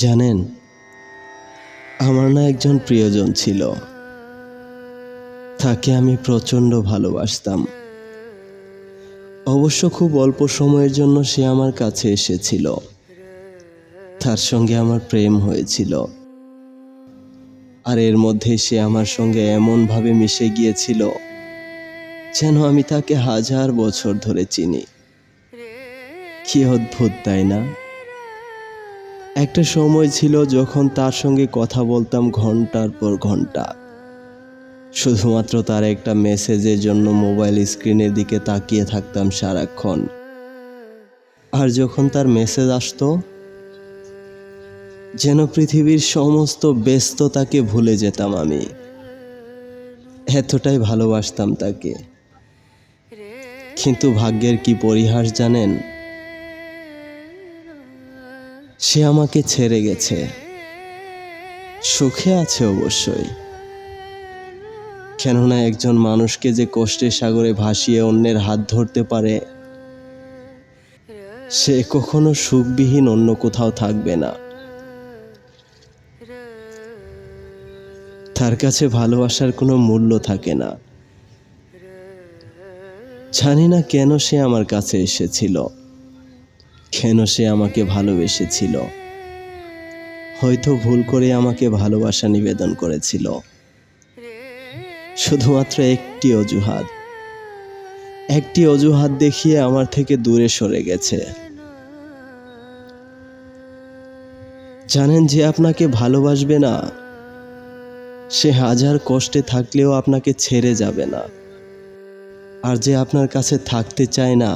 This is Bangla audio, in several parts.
জানেন, আমার না একজন প্রিয়জন ছিল। তাকে আমি প্রচণ্ড ভালোবাসতাম। অবশ্য খুব অল্প সময়ের জন্য সে আমার কাছে এসেছিল। তার সঙ্গে আমার প্রেম হয়েছিল। আর এর মধ্যে সে আমার সঙ্গে এমনভাবে মিশে গিয়েছিল যেন আমি তাকে 1000 বছর ধরে চিনি। কি অদ্ভুত, তাই না? একটা সময় ছিল যখন তার সঙ্গে কথা বলতাম ঘন্টার পর ঘন্টা, শুধুমাত্র তার একটা মেসেজের জন্য মোবাইল স্ক্রিনের দিকে তাকিয়ে থাকতাম সারাক্ষণ। আর যখন তার মেসেজ আসতো, যেন পৃথিবীর সমস্ত ব্যস্ততাকে ভুলে যেতাম আমি। এতটাই ভালোবাসতাম তাকে। কিন্তু ভাগ্যের কি পরিহাস জানেন, সে আমাকে ছেড়ে গেছে। সুখে আছে অবশ্যই, কেননা একজন মানুষকে যে কষ্টের সাগরে ভাসিয়ে অন্যের হাত ধরতে পারে, সে কখনো সুখবিহীন অন্য কোথাও থাকবে না। তার কাছে ভালোবাসার কোনো মূল্য থাকে না। জানি না কেন সে আমার কাছে এসেছিল, কেন সে আমাকে ভালোবেসেছিল। হয়তো ভুল করে আমাকে ভালোবাসা নিবেদন করেছিল। শুধুমাত্র একটি অজুহাত দেখিয়ে আমার থেকে দূরে সরে গেছে। জানেন, যে আপনাকে ভালোবাসবে না, সে 1000 কষ্টে থাকলেও আপনাকে ছেড়ে যাবে না। আর যে আপনার কাছে থাকতে চায় না,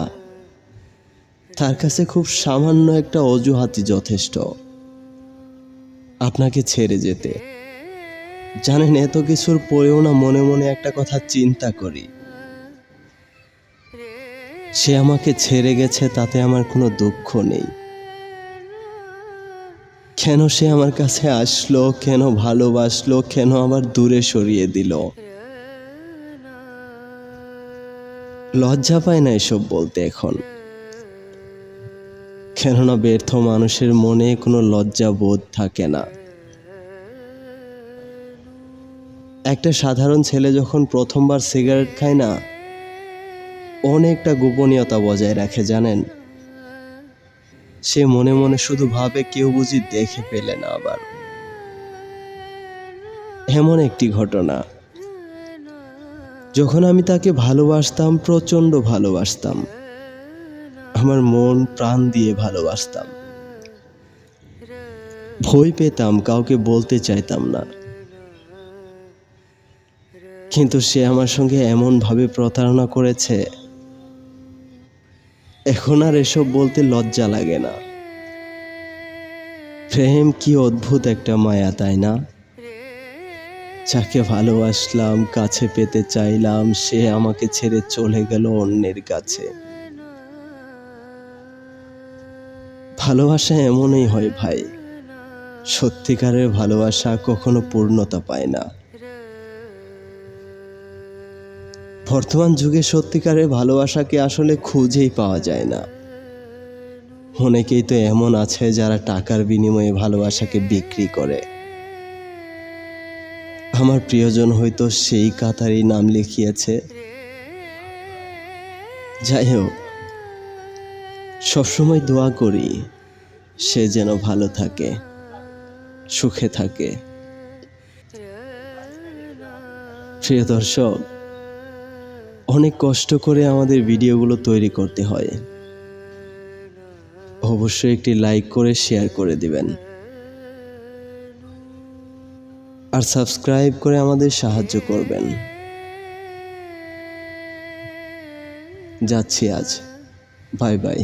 তার কাছে খুব সামান্য একটা অজুহাতই যথেষ্ট আপনাকে ছেড়ে যেতে। জানেন, এত কিছুর পরেও না মনে মনে একটা কথা চিন্তা করি, সে আমাকে ছেড়ে গেছে তাতে আমার কোনো দুঃখ নেই। কেন সে আমার কাছে আসলো, কেন ভালোবাসলো, কেন আবার দূরে সরিয়ে দিল? লজ্জা পায় না এসব বলতে এখন, কেননা ব্যর্থ মানুষের মনে কোনো লজ্জা বোধ থাকে না। একটা সাধারণ ছেলে যখন প্রথমবার সিগারেট খায় না, অনেকটা গোপনীয়তা বজায় রাখে জানেন। সে মনে মনে শুধু ভাবে কেউ বুঝি দেখে পেলে না আবার। এমন একটি ঘটনা, যখন আমি তাকে ভালোবাসতাম, প্রচণ্ড ভালোবাসতাম, আমার মন প্রাণ দিয়ে ভালোবাসতাম। ভয় পেতাম, কাউকে বলতে চাইতাম না। কিন্তু সে আমার সঙ্গে এমনভাবে প্রতারণা করেছে, এখন আর এসব বলতে লজ্জা লাগে না। প্রেম কি অদ্ভুত একটা মায়া, তাই না? যাকে ভালোবাসলাম, কাছে পেতে চাইলাম, সে আমাকে ছেড়ে চলে গেল অন্যের কাছে। ভালোবাসা এমনই হয় ভাই, সত্যিকারের ভালোবাসা কখনো পূর্ণতা পায় না। বর্তমান যুগে সত্যিকারের ভালোবাসাকে আসলে খুঁজেই পাওয়া যায় না। অনেকেই তো এমন আছে যারা টাকার বিনিময়ে ভালোবাসাকে বিক্রি করে। আমার প্রিয়জন হয়তো সেই কাতারেই নাম লিখিয়েছে। যাই হোক, সবসময় দোয়া করি সে যেন ভালো থাকে, সুখে থাকে। প্রিয় দর্শক, অনেক কষ্ট করে আমাদের ভিডিওগুলো তৈরি করতে হয়। অবশ্যই একটি লাইক করে শেয়ার করে দিবেন, আর সাবস্ক্রাইব করে আমাদের সাহায্য করবেন। যাচ্ছি আজ, বাই বাই।